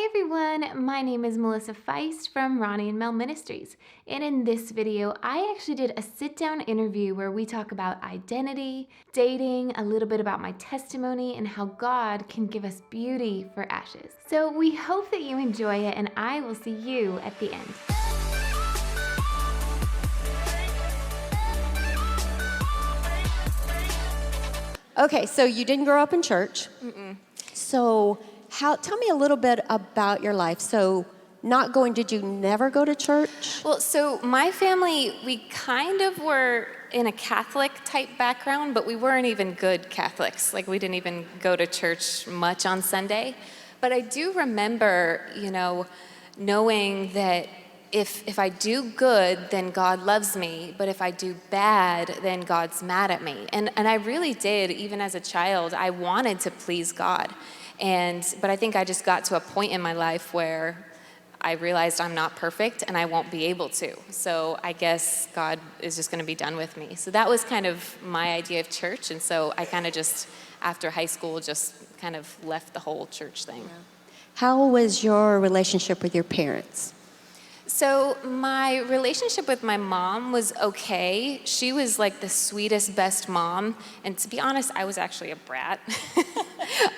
Hi everyone, my name is Ronnie Faisst from Ronnie and Mel Ministries, and in this video I actually did a sit-down interview where we talk about identity, dating, a little bit about my testimony, and how God can give us beauty for ashes. So we hope that you enjoy it, and I will see you at the end. Okay, so you didn't grow up in church. So tell me a little bit about your life. So did you never go to church? Well, so my family, we kind of were in a Catholic type background, but we weren't even good Catholics. Like, we didn't even go to church much on Sunday. But I do remember, knowing that if I do good, then God loves me. But if I do bad, then God's mad at me. And I really did, even as a child, I wanted to please God. But I think I just got to a point in my life where I realized I'm not perfect and I won't be able to. So I guess God is just going to be done with me. So that was kind of my idea of church. And so I kind of just, after high school, just kind of left the whole church thing. Yeah. How was your relationship with your parents? So my relationship with my mom was okay. She was like the sweetest, best mom. And to be honest, I was actually a brat.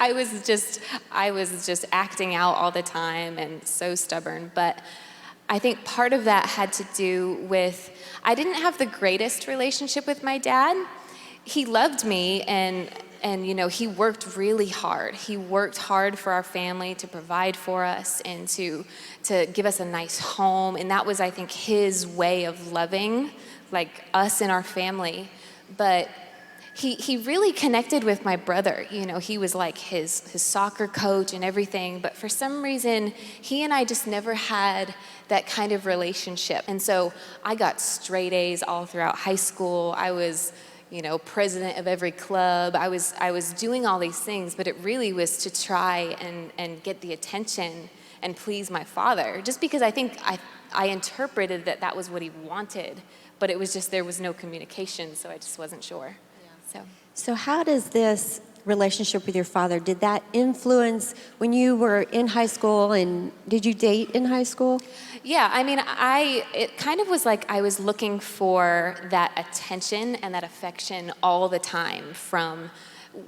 I was just acting out all the time and so stubborn. But I think part of that had to do with, I didn't have the greatest relationship with my dad. He loved me and he worked really hard. He worked hard for our family to provide for us and to give us a nice home. And that was, I think, his way of loving, like, us and our family. But he really connected with my brother. He was like his soccer coach and everything. But for some reason, he and I just never had that kind of relationship. And so I got straight A's all throughout high school. I was president of every club. I was doing all these things, but it really was to try and get the attention and please my father, just because I think I interpreted that was what he wanted, but it was just, there was no communication, so I just wasn't sure. Yeah. So how does this relationship with your father, did that influence when you were in high school, and did you date in high school? Yeah, I mean, it kind of was like I was looking for that attention and that affection all the time, from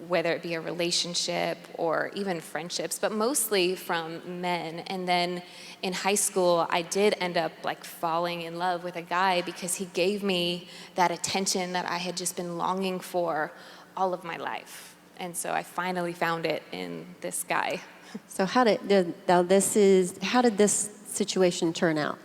whether it be a relationship or even friendships, but mostly from men. And then in high school, I did end up like falling in love with a guy because he gave me that attention that I had just been longing for all of my life. And so I finally found it in this guy. So how did this situation turn out?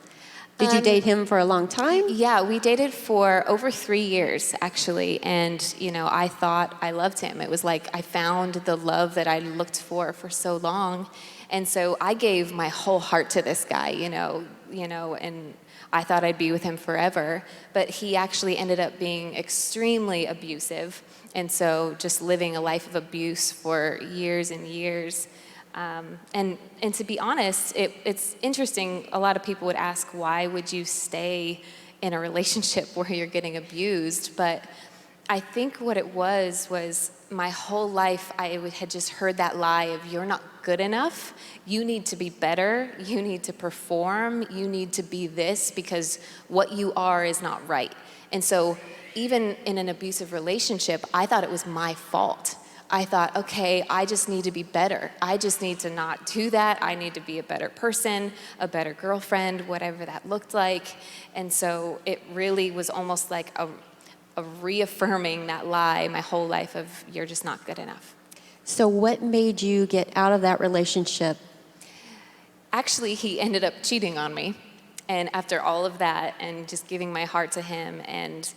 Did you date him for a long time? Yeah, we dated for over 3 years, actually. And, I thought I loved him. It was like I found the love that I looked for so long. And so I gave my whole heart to this guy, and I thought I'd be with him forever. But he actually ended up being extremely abusive. And so just living a life of abuse for years and years. And to be honest, it's interesting. A lot of people would ask, why would you stay in a relationship where you're getting abused? But I think what it was my whole life I had just heard that lie of, you're not good enough, you need to be better, you need to perform, you need to be this, because what you are is not right. And so even in an abusive relationship, I thought it was my fault. I thought, okay, I just need to be better. I just need to not do that. I need to be a better person, a better girlfriend, whatever that looked like. And so it really was almost like a reaffirming that lie my whole life of, you're just not good enough. So what made you get out of that relationship? Actually, he ended up cheating on me. And after all of that, and just giving my heart to him and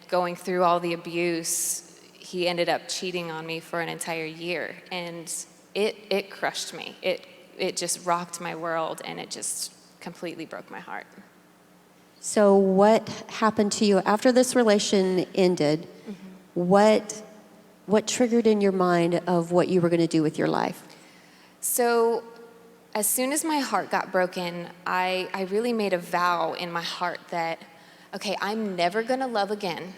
going through all the abuse, he ended up cheating on me for an entire year, and it crushed me. It just rocked my world, and it just completely broke my heart. So what happened to you after this relation ended? Mm-hmm. What triggered in your mind of what you were going to do with your life? So as soon as my heart got broken, I really made a vow in my heart that, okay, I'm never going to love again,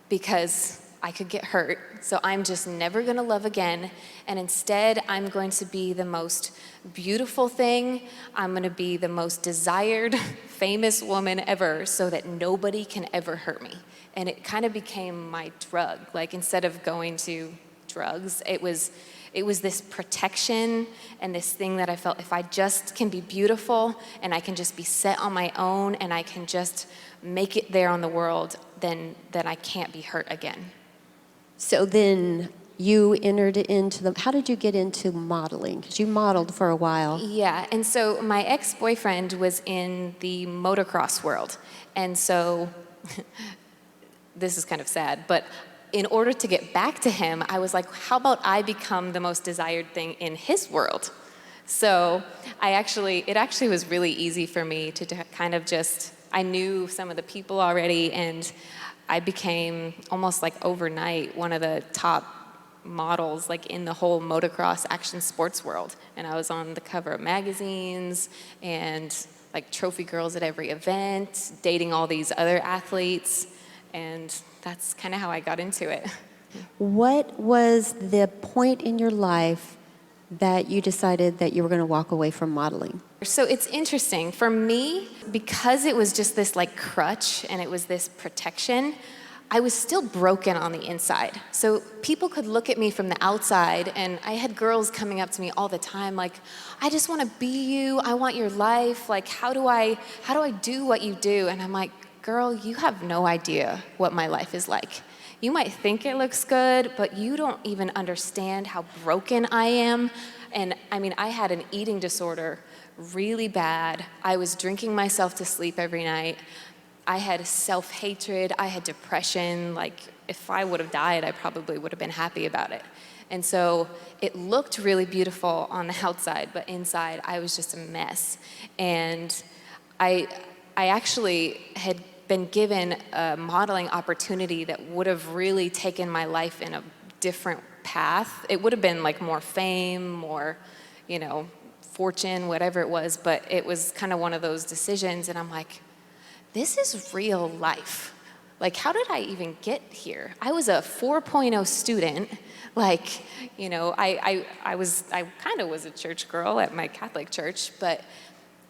because I could get hurt, so I'm just never gonna love again, and instead I'm going to be the most beautiful thing, I'm gonna be the most desired, famous woman ever, so that nobody can ever hurt me. And it kind of became my drug. Like, instead of going to drugs, it was this protection and this thing that I felt, if I just can be beautiful and I can just be set on my own and I can just make it there on the world, then I can't be hurt again. So then you entered into how did you get into modeling? Because you modeled for a while. Yeah, and so my ex-boyfriend was in the motocross world. And so, this is kind of sad, but in order to get back to him, I was like, how about I become the most desired thing in his world? So it actually was really easy for me to kind of just, I knew some of the people already, and I became almost like overnight one of the top models like in the whole motocross action sports world. And I was on the cover of magazines and like trophy girls at every event, dating all these other athletes, and that's kind of how I got into it. What was the point in your life that you decided that you were going to walk away from modeling? So it's interesting. For me, because it was just this like crutch and it was this protection, I was still broken on the inside. So people could look at me from the outside, and I had girls coming up to me all the time like, I just want to be you, I want your life, like how do I do what you do? And I'm like, girl, you have no idea what my life is like. You might think it looks good, but you don't even understand how broken I am. And I mean, I had an eating disorder really bad. I was drinking myself to sleep every night. I had self-hatred. I had depression. Like, if I would have died, I probably would have been happy about it. And so it looked really beautiful on the outside, but inside I was just a mess. And I actually had been given a modeling opportunity that would have really taken my life in a different path. It would have been like more fame, more, fortune, whatever it was, but it was kind of one of those decisions, and I'm like, this is real life. Like, how did I even get here? I was a 4.0 student. Like, I kind of was a church girl at my Catholic church, but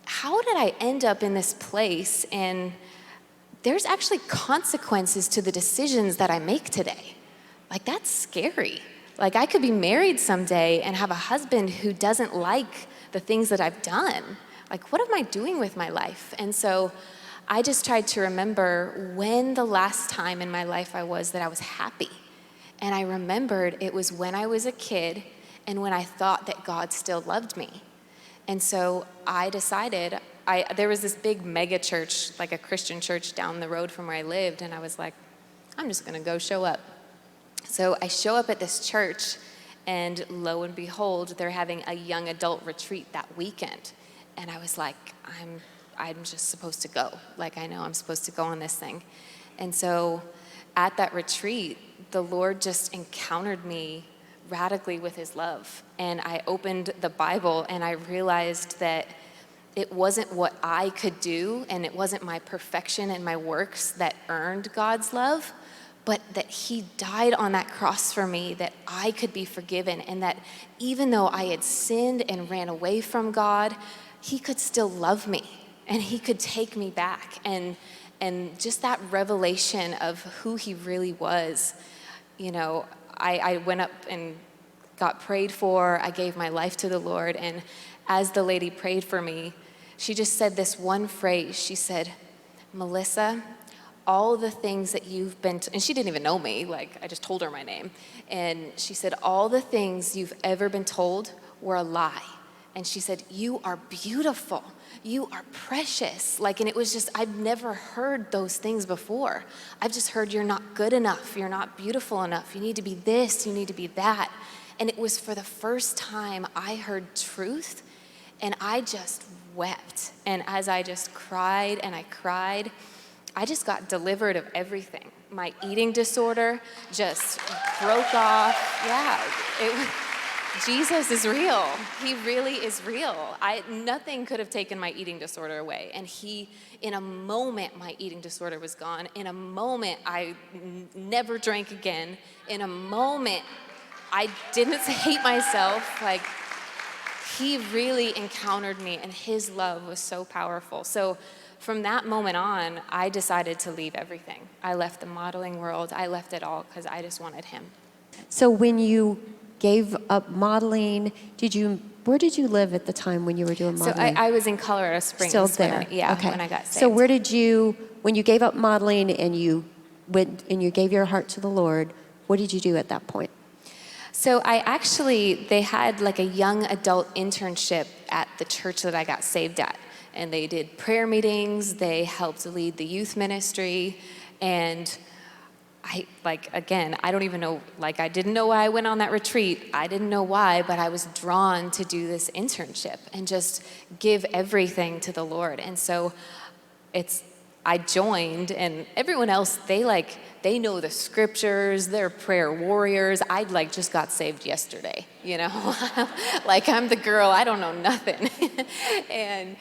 how did I end up in this place? And there's actually consequences to the decisions that I make today. Like, that's scary. Like, I could be married someday and have a husband who doesn't like the things that I've done. Like, what am I doing with my life? And so I just tried to remember when the last time in my life I was that I was happy. And I remembered it was when I was a kid and when I thought that God still loved me. And so I decided, there was this big mega church, like a Christian church down the road from where I lived, and I was like, I'm just gonna go show up. So I show up at this church, and lo and behold, they're having a young adult retreat that weekend. And I was like, I'm just supposed to go. Like, I know I'm supposed to go on this thing. And so at that retreat, the Lord just encountered me radically with his love. And I opened the Bible and I realized that it wasn't what I could do, and it wasn't my perfection and my works that earned God's love, but that he died on that cross for me, that I could be forgiven, and that even though I had sinned and ran away from God, he could still love me and he could take me back. And just that revelation of who he really was, I went up and got prayed for. I gave my life to the Lord, and as the lady prayed for me, she just said this one phrase. She said, Melissa, all the things that you've been, and she didn't even know me, like I just told her my name. And she said, all the things you've ever been told were a lie. And she said, you are beautiful. You are precious. And it was just, I've never heard those things before. I've just heard you're not good enough. You're not beautiful enough. You need to be this, you need to be that. And it was for the first time I heard truth, and I just wept. And as I just cried and I cried, I just got delivered of everything. My eating disorder just broke off. Yeah, Jesus is real. He really is real. Nothing could have taken my eating disorder away. And in a moment, my eating disorder was gone. In a moment, I never drank again. In a moment, I didn't hate myself. Like, he really encountered me, and his love was so powerful. So from that moment on, I decided to leave everything. I left the modeling world. I left it all because I just wanted him. So when you gave up modeling, where did you live at the time when you were doing So modeling? I was in Colorado Springs. Still there? Okay. When I got saved. So when you gave up modeling and you went and you gave your heart to the Lord, what did you do at that point? So they had like a young adult internship at the church that I got saved at. And they did prayer meetings, they helped lead the youth ministry, and I don't even know, I didn't know why I went on that retreat. I didn't know why, but I was drawn to do this internship and just give everything to the Lord. And so I joined, and everyone else, they know the scriptures, they're prayer warriors. I just got saved yesterday, I'm the girl, I don't know nothing. And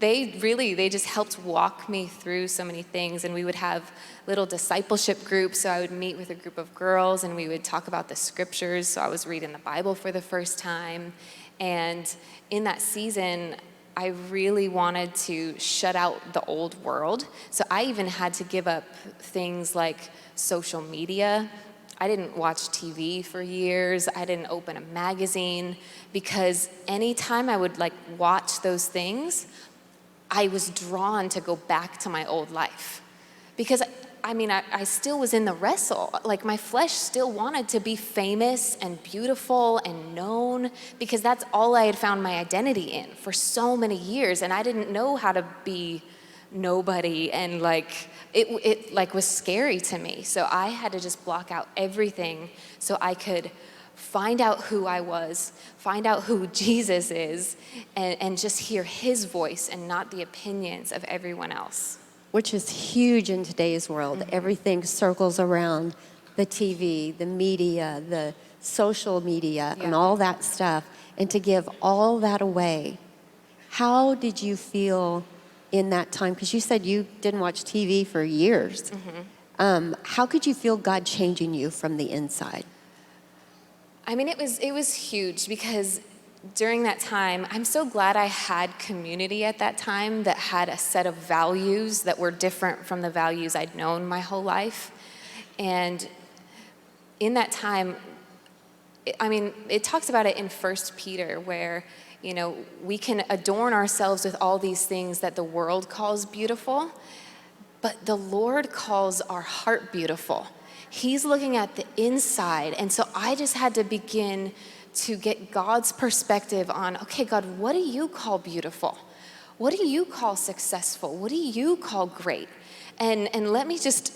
they just helped walk me through so many things, and we would have little discipleship groups. So I would meet with a group of girls and we would talk about the scriptures. So I was reading the Bible for the first time. And in that season, I really wanted to shut out the old world. So I even had to give up things like social media. I didn't watch TV for years. I didn't open a magazine, because anytime I would watch those things, I was drawn to go back to my old life. Because I still was in the wrestle. My flesh still wanted to be famous and beautiful and known, because that's all I had found my identity in for so many years. And I didn't know how to be nobody, and it was scary to me. So I had to just block out everything so I could find out who I was, find out who Jesus is, and just hear his voice and not the opinions of everyone else. Which is huge in today's world. Mm-hmm. Everything circles around the TV, the media, the social media, and all that stuff. And to give all that away, how did you feel in that time? Because you said you didn't watch TV for years. Mm-hmm. How could you feel God changing you from the inside? It was huge, because during that time, I'm so glad I had community at that time that had a set of values that were different from the values I'd known my whole life. And in that time, it talks about it in 1 Peter, where, we can adorn ourselves with all these things that the world calls beautiful, but the Lord calls our heart beautiful. He's looking at the inside. And so I just had to begin to get God's perspective on, okay, God, what do you call beautiful? What do you call successful? What do you call great? And let me just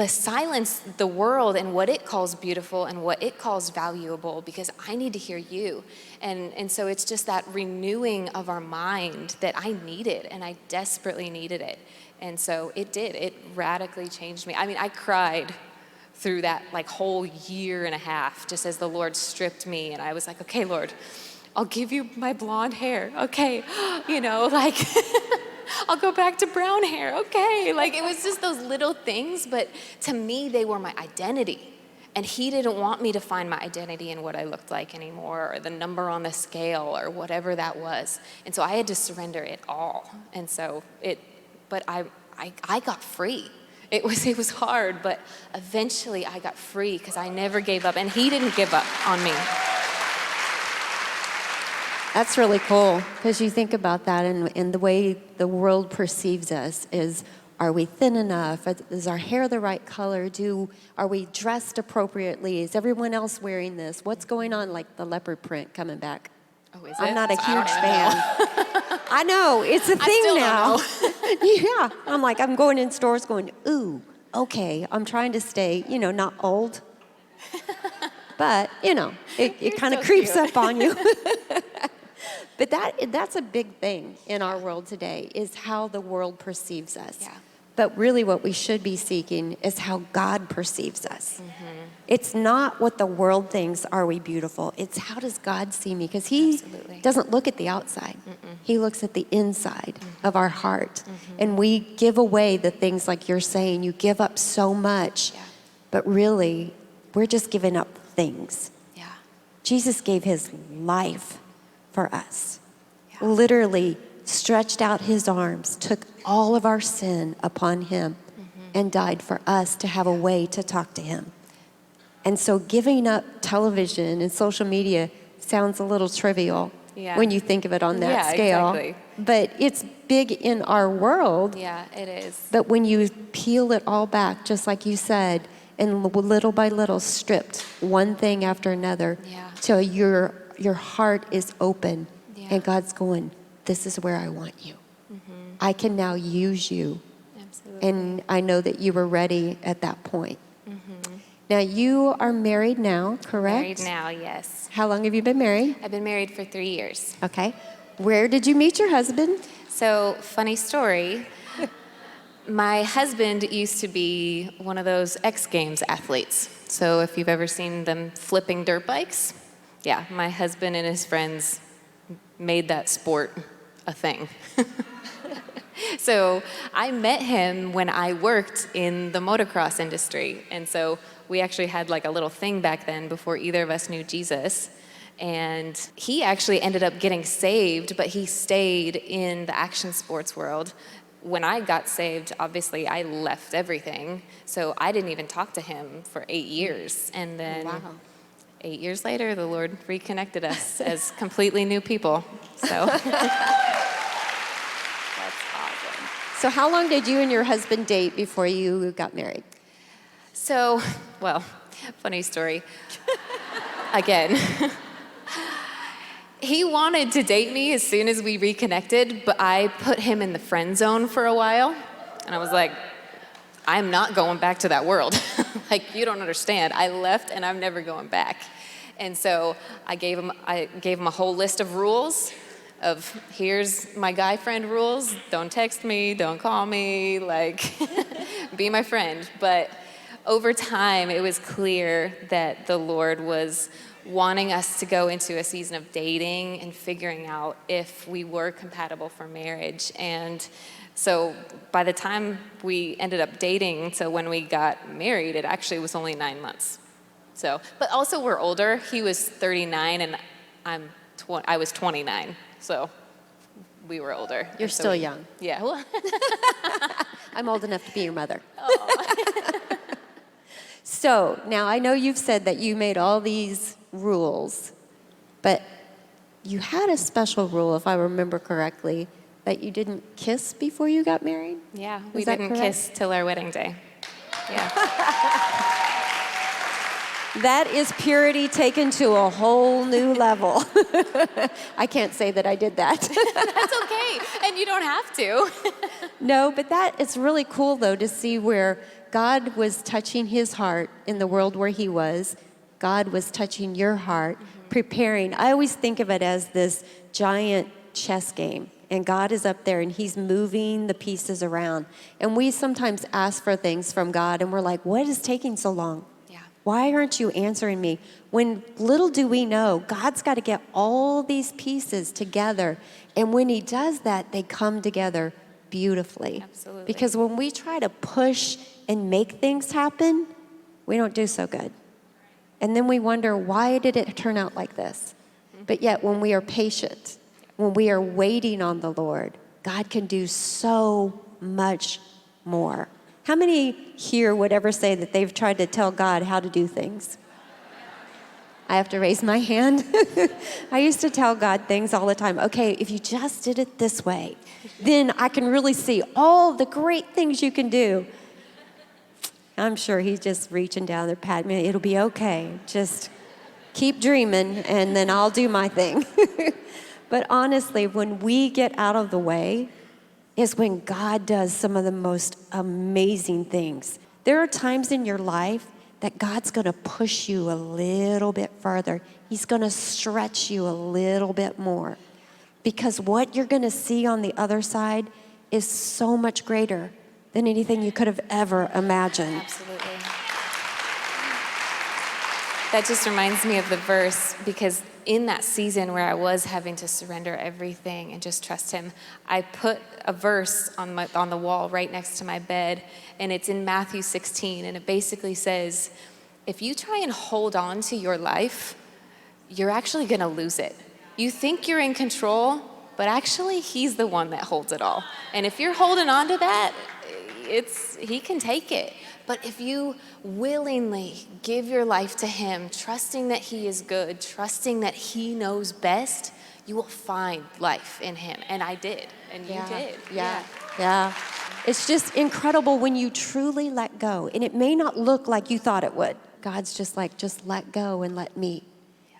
silence the world and what it calls beautiful and what it calls valuable, because I need to hear you. And so it's just that renewing of our mind that I needed, and I desperately needed it. And so it did. It radically changed me. I cried through that whole year and a half, just as the Lord stripped me. And I was like, okay, Lord, I'll give you my blonde hair. Okay, I'll go back to brown hair. Okay, it was just those little things, but to me, they were my identity. And he didn't want me to find my identity in what I looked like anymore, or the number on the scale, or whatever that was. And so I had to surrender it all. And so I got free. It was hard, but eventually I got free, because I never gave up, and he didn't give up on me. That's really cool, because you think about that, and the way the world perceives us is, are we thin enough? Is our hair the right color? Are we dressed appropriately? Is everyone else wearing this? What's going on, like the leopard print coming back? Oh, is it? I'm not a I huge don't fan. I know, it's a thing still now. don't know. I'm going in stores going, ooh, okay, I'm trying to stay, not old. But, it kind of so creeps cute. up on you. But that's a big thing in our world today, is how the world perceives us. Yeah. But really what we should be seeking is how God perceives us. Mm-hmm. It's not what the world thinks, are we beautiful? It's how does God see me? Because he Absolutely. doesn't look at the outside. He looks at the inside of our heart. And we give away the things like you're saying. You give up so much, but really, we're just giving up things. Yeah. Jesus gave his life for us. Literally stretched out his arms, took all of our sin upon him, and died for us to have a way to talk to him. And so giving up television and social media sounds a little trivial when you think of it on that scale. Exactly. But it's big in our world. Yeah, it is. But when you peel it all back, just like you said, and little by little stripped one thing after another, till your heart is open, and God's going, this is where I want you. I can now use you. Absolutely. And I know that you were ready at that point. Now, you are married now, correct? Married now, yes. How long have you been married? I've been married for 3 years. Okay. Where did you meet your husband? So, funny story. My husband used to be one of those X Games athletes. So if you've ever seen them flipping dirt bikes, my husband and his friends made that sport a thing. So I met him when I worked in the motocross industry. And so we actually had like a little thing back then before either of us knew Jesus. And he actually ended up getting saved, but he stayed in the action sports world. When I got saved, obviously I left everything. So I didn't even talk to him for 8 years. And then 8 years later, the Lord reconnected us as completely new people. So So how long did you and your husband date before you got married? So, well, funny story. Again. He wanted to date me as soon as we reconnected, but I put him in the friend zone for a while. And I was like, I'm not going back to that world. Like, you don't understand. I left and I'm never going back. And so I gave him a whole list of rules of, here's my guy friend rules. Don't text me, don't call me, like, be my friend. But over time, it was clear that the Lord was wanting us to go into a season of dating and figuring out if we were compatible for marriage. And so by the time we ended up dating to when we got married, it actually was only 9 months. So, but also we're older. He was 39 and I was 29. So we were older. You're still young. Yeah. Well, I'm old enough to be your mother. So now I know you've said that you made all these rules, but you had a special rule, if I remember correctly, that you didn't kiss before you got married? Yeah, we Is that didn't correct? kiss till our wedding day. Yeah. That is purity taken to a whole new level. I can't say that I did that. That's okay, and you don't have to. No, but that it's really cool, though, to see where God was touching his heart in the world where he was. God was touching your heart, preparing. I always think of it as this giant chess game, and God is up there, and he's moving the pieces around. And we sometimes ask for things from God, and we're like, what is taking so long? Why aren't you answering me? When little do we know, God's got to get all these pieces together. And when he does that, they come together beautifully. Absolutely. Because when we try to push and make things happen, we don't do so good. And then we wonder, why did it turn out like this? But yet, when we are patient, when we are waiting on the Lord, God can do so much more. How many here would ever say that they've tried to tell God how to do things? I have to raise my hand. I used to tell God things all the time. Okay, if you just did it this way, then I can really see all the great things you can do. I'm sure he's just reaching down there, patting me. It'll be okay. Just keep dreaming, and then I'll do my thing. But honestly, when we get out of the way, is when God does some of the most amazing things. There are times in your life that God's going to push you a little bit further. He's going to stretch you a little bit more. Because what you're going to see on the other side is so much greater than anything you could have ever imagined. Absolutely. That just reminds me of the verse, because in that season where I was having to surrender everything and just trust him, I put a verse on the wall right next to my bed, and it's in Matthew 16, and it basically says, if you try and hold on to your life, you're actually gonna lose it. You think you're in control, but actually he's the one that holds it all. And if you're holding on to that, he can take it. But if you willingly give your life to him, trusting that he is good, trusting that he knows best, you will find life in him. And I did, and you did. Yeah. It's just incredible when you truly let go. And it may not look like you thought it would. God's just like, just let go and let me.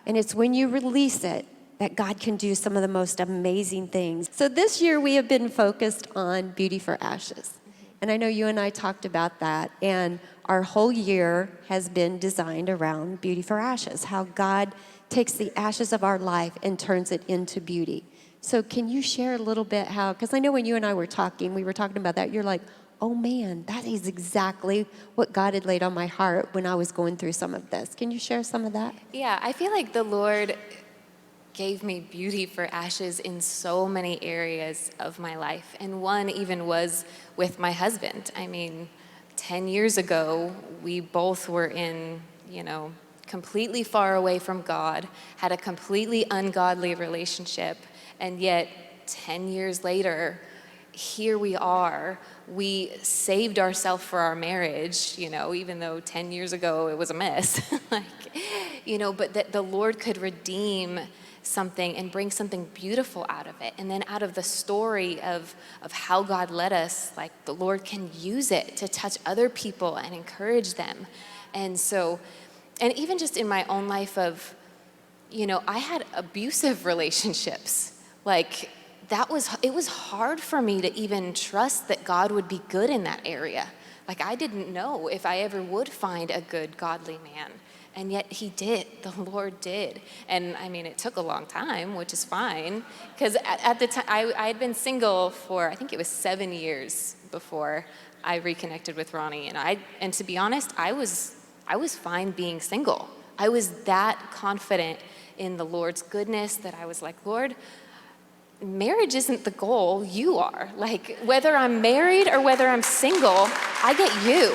And it's when you release it that God can do some of the most amazing things. So this year we have been focused on Beauty for Ashes. And I know you and I talked about that. And our whole year has been designed around Beauty for Ashes, how God takes the ashes of our life and turns it into beauty. So can you share a little bit how, because I know when you and I were talking, we were talking about that, you're like, oh man, that is exactly what God had laid on my heart when I was going through some of this. Can you share some of that? Yeah, I feel like the Lord gave me beauty for ashes in so many areas of my life. And one even was with my husband. I mean, 10 years ago, we both were in, completely far away from God, had a completely ungodly relationship, and yet 10 years later, here we are. We saved ourselves for our marriage, even though 10 years ago it was a mess. But that the Lord could redeem something and bring something beautiful out of it. And then out of the story of how God led us, like the Lord can use it to touch other people and encourage them. And so, and even just in my own life of, I had abusive relationships. Like it was hard for me to even trust that God would be good in that area. Like I didn't know if I ever would find a good, godly man. And yet he did, the Lord did. And I mean, it took a long time, which is fine. Because at the time, I had been single for, I think it was 7 years before I reconnected with Ronnie. And to be honest, I was fine being single. I was that confident in the Lord's goodness that I was like, Lord, marriage isn't the goal, you are. Like, whether I'm married or whether I'm single, I get you.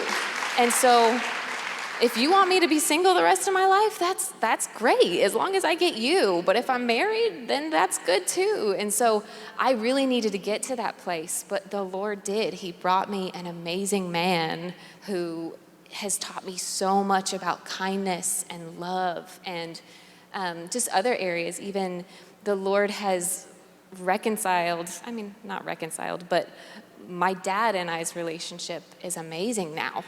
And so if you want me to be single the rest of my life, that's great, as long as I get you. But if I'm married, then that's good too. And so I really needed to get to that place, but the Lord did. He brought me an amazing man who has taught me so much about kindness and love and just other areas. Even the Lord has not reconciled, but my dad and I's relationship is amazing now.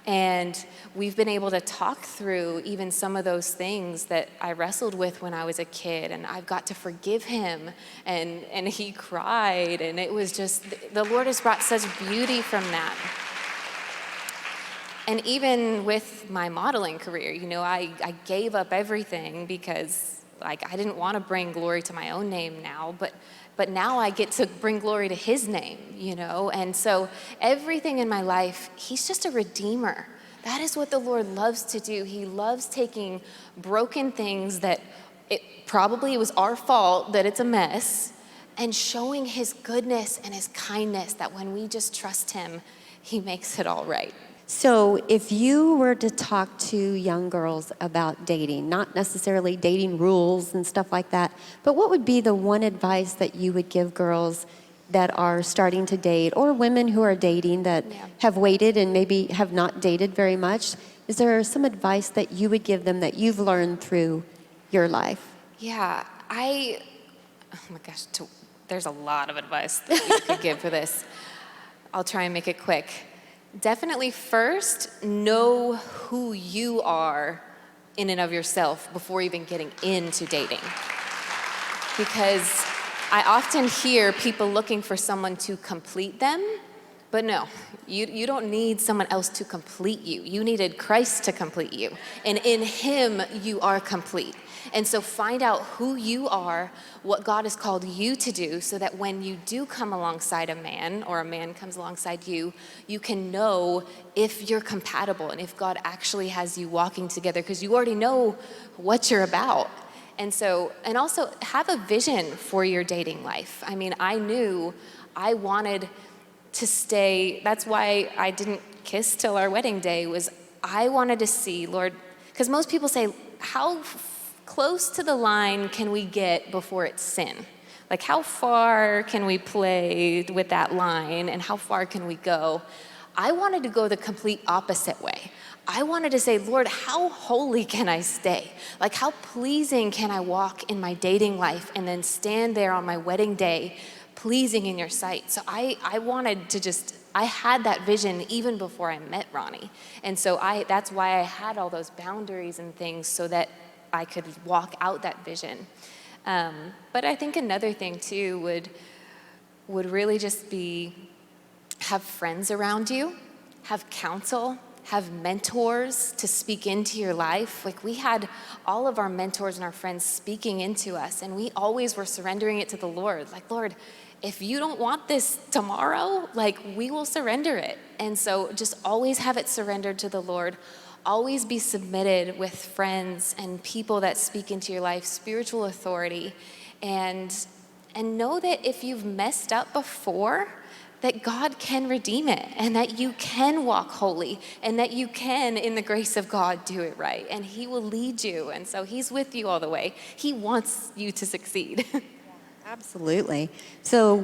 And we've been able to talk through even some of those things that I wrestled with when I was a kid, and I've got to forgive him, and he cried, and it was just, the Lord has brought such beauty from that. And even with my modeling career, I gave up everything because I didn't want to bring glory to my own name now, but now I get to bring glory to his name, And so everything in my life, he's just a redeemer. That is what the Lord loves to do. He loves taking broken things that it probably was our fault that it's a mess, and showing his goodness and his kindness, that when we just trust him, he makes it all right. So if you were to talk to young girls about dating, not necessarily dating rules and stuff like that, but what would be the one advice that you would give girls that are starting to date, or women who are dating that have waited and maybe have not dated very much? Is there some advice that you would give them that you've learned through your life? Yeah, oh my gosh, there's a lot of advice that you could give for this. I'll try and make it quick. Definitely first, know who you are in and of yourself before even getting into dating. Because I often hear people looking for someone to complete them, But no, you don't need someone else to complete you. You needed Christ to complete you. And in him, you are complete. And so find out who you are, what God has called you to do, so that when you do come alongside a man, or a man comes alongside you, you can know if you're compatible and if God actually has you walking together, because you already know what you're about. And also have a vision for your dating life. I mean, I knew I wanted to stay. That's why I didn't kiss till our wedding day, was I wanted to see, Lord, because most people say, how close to the line can we get before it's sin? Like, how far can we play with that line, and how far can we go? I wanted to go the complete opposite way. I wanted to say, Lord, how holy can I stay? Like, how pleasing can I walk in my dating life and then stand there on my wedding day pleasing in your sight? So I wanted to I had that vision even before I met Ronnie. And so that's why I had all those boundaries and things, so that I could walk out that vision. But I think another thing too would really just be, have friends around you, have counsel, have mentors to speak into your life. Like, we had all of our mentors and our friends speaking into us, and we always were surrendering it to the Lord. Like, Lord, if you don't want this tomorrow, like, we will surrender it. And so just always have it surrendered to the Lord. Always be submitted with friends and people that speak into your life, spiritual authority, and know that if you've messed up before, that God can redeem it, and that you can walk holy, and that you can, in the grace of God, do it right, and he will lead you. And so he's with you all the way. He wants you to succeed. Absolutely. So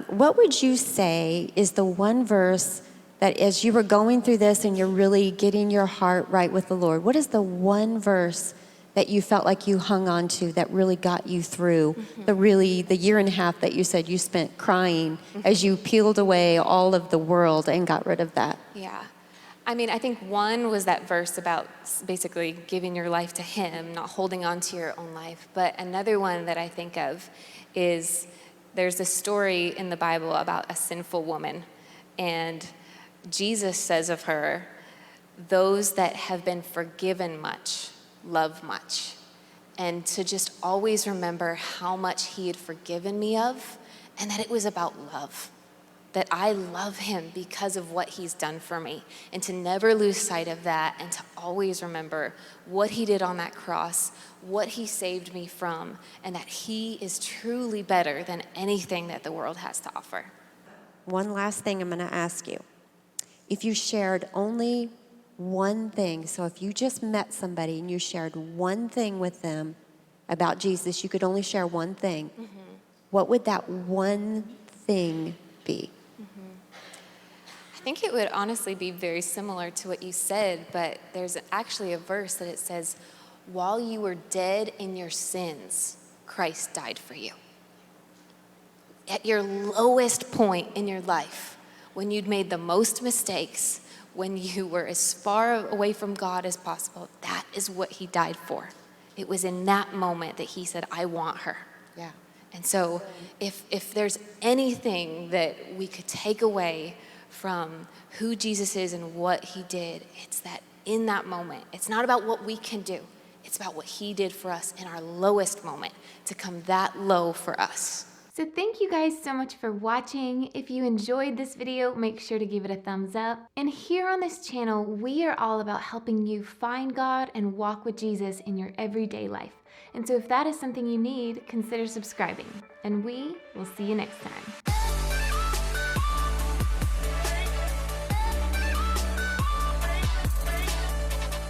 what would you say is the one verse that, as you were going through this and you're really getting your heart right with the Lord, what is the one verse that you felt like you hung on to that really got you through the year and a half that you said you spent crying as you peeled away all of the world and got rid of that? Yeah. I mean, I think one was that verse about basically giving your life to him, not holding on to your own life. But another one that I think of is, there's a story in the Bible about a sinful woman, and Jesus says of her, those that have been forgiven much love much. And to just always remember how much he had forgiven me of, and that it was about love. That I love him because of what he's done for me, and to never lose sight of that, and to always remember what he did on that cross, what he saved me from, and that he is truly better than anything that the world has to offer. One last thing I'm going to ask you. If you shared only one thing, so if you just met somebody and you shared one thing with them about Jesus, you could only share one thing, what would that one thing be? I think it would honestly be very similar to what you said, but there's actually a verse that it says, while you were dead in your sins, Christ died for you. At your lowest point in your life, when you'd made the most mistakes, when you were as far away from God as possible, that is what he died for. It was in that moment that he said, I want her. Yeah. And so if there's anything that we could take away from who Jesus is and what he did, it's that in that moment, it's not about what we can do. It's about what he did for us in our lowest moment, to come that low for us. So thank you guys so much for watching. If you enjoyed this video, make sure to give it a thumbs up. And here on this channel, we are all about helping you find God and walk with Jesus in your everyday life. And so if that is something you need, consider subscribing. And we will see you next time.